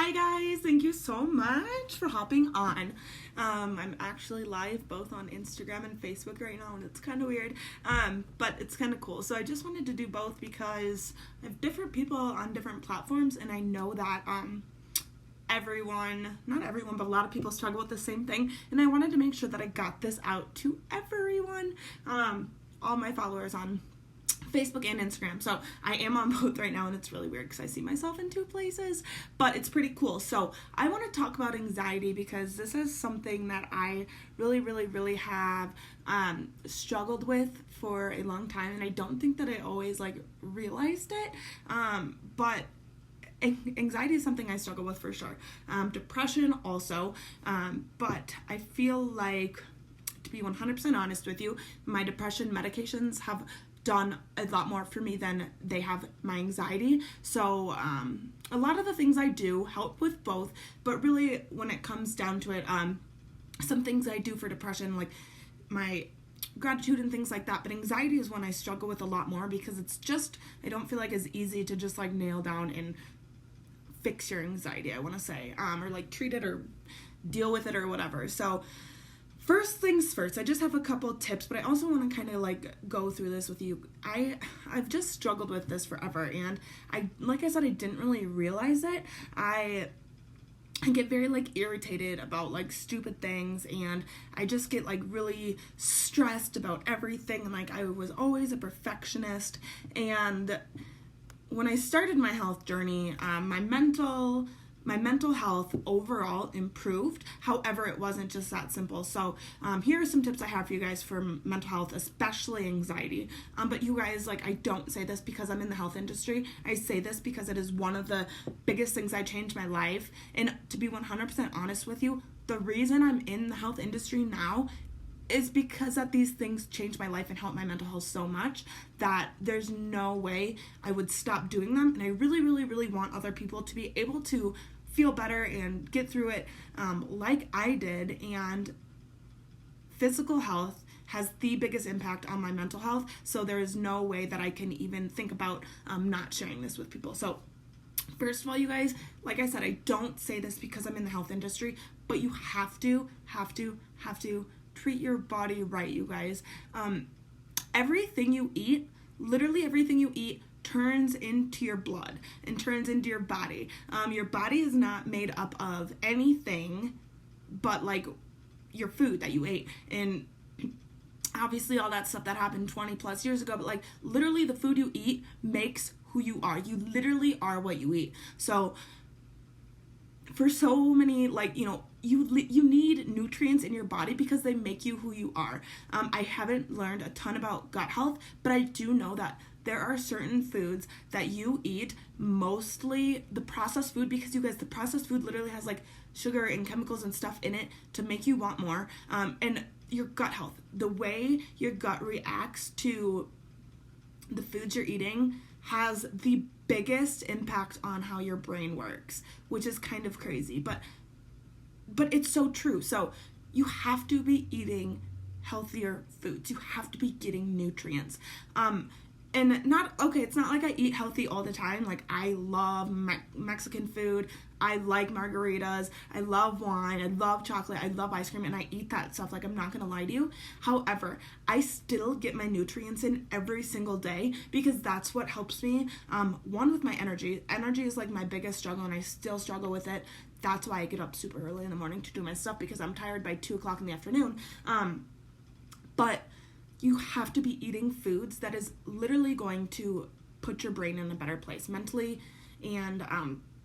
Hi guys, thank you so much for hopping on. I'm actually live both on Instagram and Facebook right now, and it's kind of weird, but it's kind of cool. So I just wanted to do both because I have different people on different platforms, and I know that not everyone, but a lot of people struggle with the same thing, and I wanted to make sure that I got this out to everyone, all my followers on Facebook and Instagram. So I am on both right now, and it's really weird because I see myself in two places, but it's pretty cool. So I want to talk about anxiety because this is something that I really have struggled with for a long time, and I don't think that I always realized it, but anxiety is something I struggle with for sure. Depression also, but I feel like, to be 100% honest with you, my depression medications have done a lot more for me than they have my anxiety. So a lot of the things I do help with both, but really when it comes down to it, some things I do for depression, like my gratitude and things like that, but anxiety is one I struggle with a lot more because it's just, I don't feel like it's easy to just nail down and fix your anxiety, I want to say, or treat it or deal with it or whatever. So first things first, I just have a couple tips, but I also want to kind of go through this with you. I've just struggled with this forever, and like I said, I didn't really realize it. I get very irritated about stupid things, and I just get really stressed about everything, and I was always a perfectionist. And when I started my health journey, my mental health overall improved. However, it wasn't just that simple. So here are some tips I have for you guys for mental health, especially anxiety. But you guys, I don't say this because I'm in the health industry. I say this because it is one of the biggest things that changed my life. And to be 100% honest with you, the reason I'm in the health industry now is because that these things changed my life and helped my mental health so much that there's no way I would stop doing them. And I really want other people to be able to feel better and get through it like I did. And physical health has the biggest impact on my mental health, so there is no way that I can even think about not sharing this with people. So first of all, you guys, like I said, I don't say this because I'm in the health industry, but you have to treat your body right, you guys. Everything you eat, literally everything you eat, turns into your blood and turns into your body. Your body is not made up of anything but your food that you ate, and obviously all that stuff that happened 20 plus years ago, but literally the food you eat makes who you are. You literally are what you eat. So for so many, you need nutrients in your body because they make you who you are. I haven't learned a ton about gut health, but I do know that there are certain foods that you eat, mostly the processed food, because you guys, the processed food literally has sugar and chemicals and stuff in it to make you want more. And your gut health, the way your gut reacts to the foods you're eating has the biggest impact on how your brain works, which is kind of crazy, but it's so true. So you have to be eating healthier foods. You have to be getting nutrients. And it's not like I eat healthy all the time. I love Mexican food. I like margaritas. I love wine. I love chocolate. I love ice cream, and I eat that stuff. I'm not gonna lie to you. However, I still get my nutrients in every single day because that's what helps me. One, with my energy. Energy is my biggest struggle, and I still struggle with it. That's why I get up super early in the morning to do my stuff, because I'm tired by 2 o'clock in the afternoon. But you have to be eating foods that is literally going to put your brain in a better place mentally, and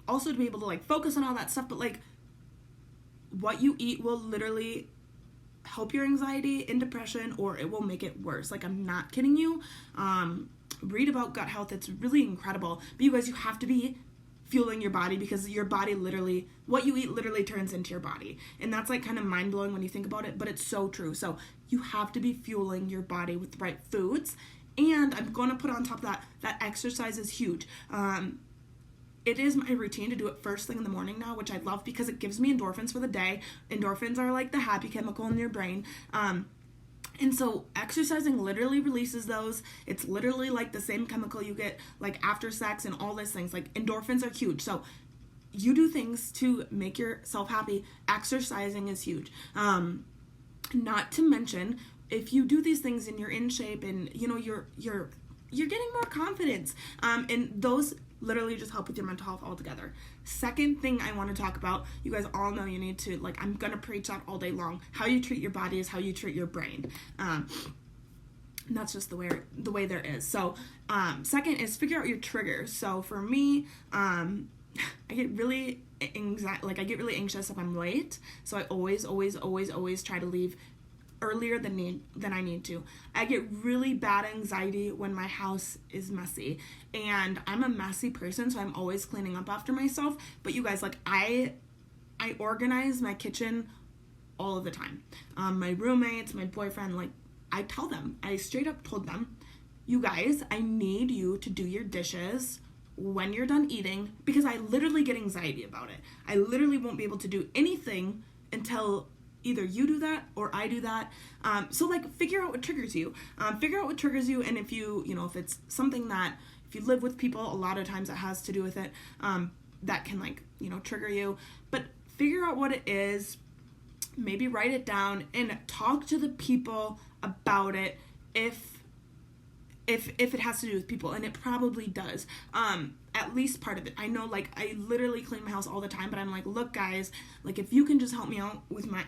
also to be able to focus on all that stuff. But what you eat will literally help your anxiety and depression, or it will make it worse. I'm not kidding you. Read about gut health. It's really incredible. But you guys, you have to be fueling your body, because your body literally, what you eat literally turns into your body. And that's kind of mind-blowing when you think about it, but it's so true. So you have to be fueling your body with the right foods. And I'm going to put on top of that exercise is huge. It is my routine to do it first thing in the morning now, which I love because it gives me endorphins for the day. Endorphins are the happy chemical in your brain. And so exercising literally releases those. It's literally the same chemical you get after sex and all these things. Endorphins are huge. So you do things to make yourself happy. Exercising is huge. Not to mention, if you do these things and you're in shape and you're getting more confidence, and those literally just help with your mental health altogether. Second thing I want to talk about, you guys all know you need to, I'm gonna preach that all day long. How you treat your body is how you treat your brain. And that's just the way there is. So second is figure out your triggers. So for me, I get really anxious if I'm late. So I always try to leave earlier than I need to. I get really bad anxiety when my house is messy, and I'm a messy person, so I'm always cleaning up after myself. But you guys, I organize my kitchen all of the time. My roommates, my boyfriend, I straight up told them, you guys, I need you to do your dishes when you're done eating, because I literally get anxiety about it. I literally won't be able to do anything until either you do that or I do that. So figure out what triggers you. And if if it's something that, if you live with people, a lot of times it has to do with it, that can trigger you. But figure out what it is, maybe write it down and talk to the people about it if it has to do with people, and it probably does. At least part of it. I know, I literally clean my house all the time, but I'm look, guys, if you can just help me out with my,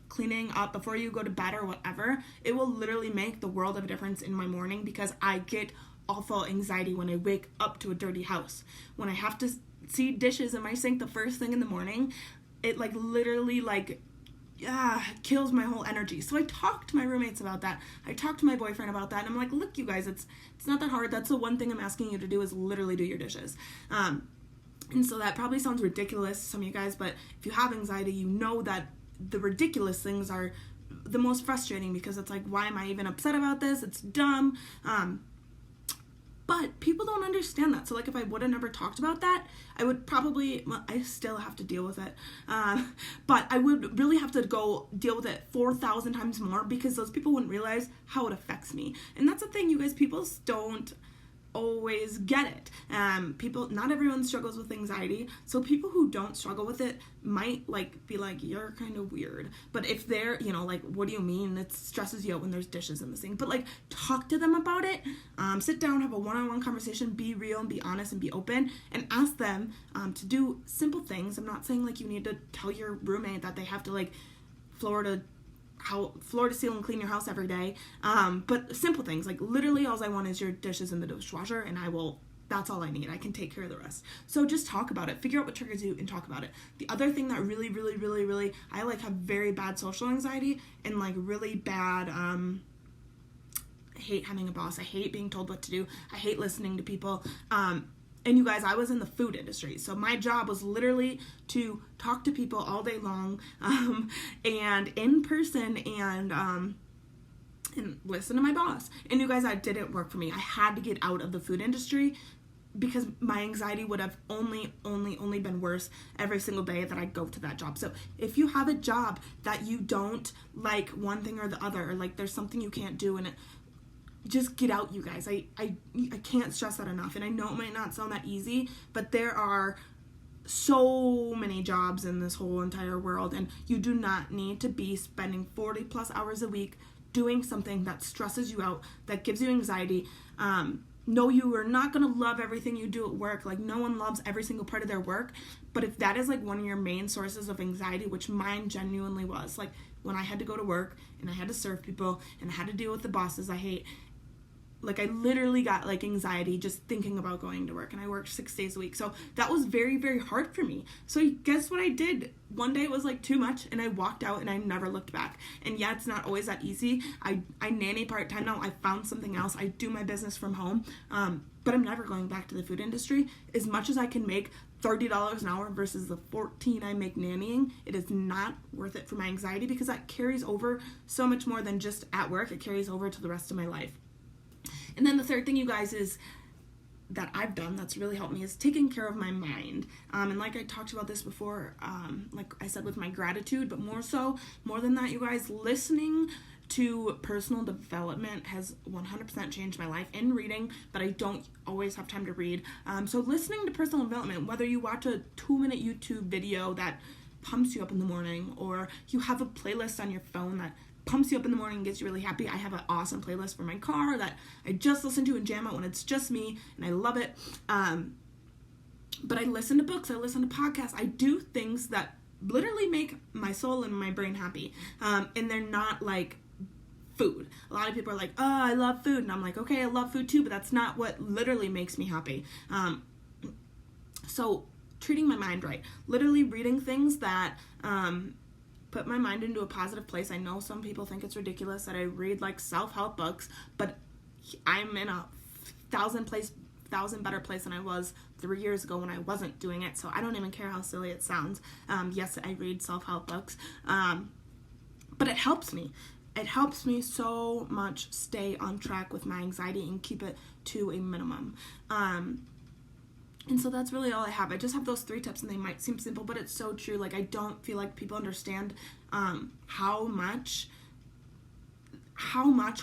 cleaning up before you go to bed or whatever, it will literally make the world of a difference in my morning, because I get awful anxiety when I wake up to a dirty house. When I have to see dishes in my sink the first thing in the morning, it, literally, kills my whole energy. So I talked to my roommates about that. I talked to my boyfriend about that. And I'm look, you guys, it's not that hard. That's the one thing I'm asking you to do, is literally do your dishes. And so that probably sounds ridiculous to some of you guys, but if you have anxiety, you know that the ridiculous things are the most frustrating, because it's why am I even upset about this? It's dumb. But people don't understand that. So if I would have never talked about that, I would probably, I still have to deal with it. But I would really have to go deal with it 4,000 times more, because those people wouldn't realize how it affects me. And that's the thing, you guys, people don't always get it. Not everyone struggles with anxiety, so people who don't struggle with it might be you're kind of weird. But if they're, what do you mean it stresses you out when there's dishes in the sink? But talk to them about it. Sit down, have a one-on-one conversation, be real and be honest and be open, and ask them to do simple things. I'm not saying you need to tell your roommate that they have to floor to ceiling clean your house every day, but simple things, literally all I want is your dishes in the dishwasher, and that's all I need. I can take care of the rest. So just talk about it, figure out what triggers you, and talk about it. The other thing that really I have very bad social anxiety, and really bad I hate having a boss. I hate being told what to do. I hate listening to people. And you guys, I was in the food industry, so my job was literally to talk to people all day long, and in person, and listen to my boss. And you guys, that didn't work for me. I had to get out of the food industry, because my anxiety would have only been worse every single day that I go to that job. So if you have a job that you don't like one thing or the other, or there's something you can't do, and just get out, you guys. I can't stress that enough. And I know it might not sound that easy, but there are so many jobs in this whole entire world, and you do not need to be spending 40 plus hours a week doing something that stresses you out, that gives you anxiety. No, you are not going to love everything you do at work. No one loves every single part of their work. But if that is one of your main sources of anxiety, which mine genuinely was, when I had to go to work and I had to serve people and I had to deal with the bosses I hate, I literally got anxiety just thinking about going to work, and I worked 6 days a week. So that was very, very hard for me. So guess what I did? One day it was too much, and I walked out and I never looked back. And yeah, it's not always that easy. I nanny part-time now. I found something else. I do my business from home. But I'm never going back to the food industry. As much as I can make $30 an hour versus the $14 I make nannying, it is not worth it for my anxiety, because that carries over so much more than just at work. It carries over to the rest of my life. And then the third thing, you guys, is that I've done that's really helped me is taking care of my mind. And I talked about this before, I said with my gratitude, but more than that, you guys, listening to personal development has 100% changed my life in reading, but I don't always have time to read. So listening to personal development, whether you watch a 2-minute YouTube video that pumps you up in the morning, or you have a playlist on your phone that pumps you up in the morning and gets you really happy. I have an awesome playlist for my car that I just listen to and jam out when it's just me, and I love it. But I listen to books, I listen to podcasts, I do things that literally make my soul and my brain happy. And they're not like food. A lot of people are like, oh, I love food. And I'm like, okay, I love food too, but that's not what literally makes me happy. So treating my mind right. Literally reading things that put my mind into a positive place. I know some people think it's ridiculous that I read like self-help books, but I'm in a thousand better place than I was 3 years ago when I wasn't doing it. So I don't even care how silly it sounds. Yes, I read self-help books, but it helps me. It helps me so much stay on track with my anxiety and keep it to a minimum. And so that's really all I have. I just have those 3 tips, and they might seem simple, but it's so true. Like, I don't feel like people understand how much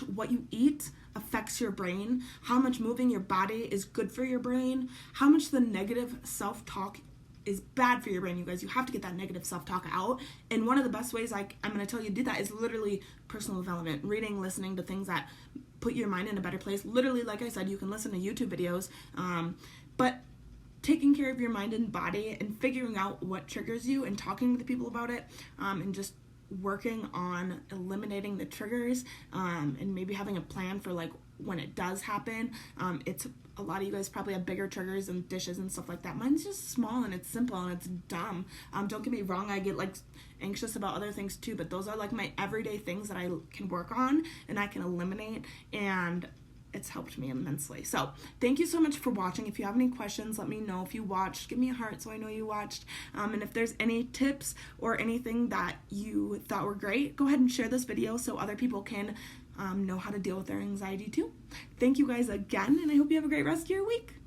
what you eat affects your brain, how much moving your body is good for your brain, how much the negative self-talk is bad for your brain, you guys. You have to get that negative self-talk out. And one of the best ways I'm going to tell you to do that is literally personal development, reading, listening to things that put your mind in a better place. Literally, like I said, you can listen to YouTube videos, but taking care of your mind and body and figuring out what triggers you and talking to people about it, and just working on eliminating the triggers, and maybe having a plan for like when it does happen. It's a lot of you guys probably have bigger triggers and dishes and stuff like that. Mine's just small and it's simple and it's dumb. Don't get me wrong, I get like anxious about other things too, but those are like my everyday things that I can work on and I can eliminate, and it's helped me immensely. So thank you so much for watching. If you have any questions, let me know. If you watched, give me a heart so I know you watched. And if there's any tips or anything that you thought were great, go ahead and share this video so other people can know how to deal with their anxiety too. Thank you guys again, and I hope you have a great rest of your week.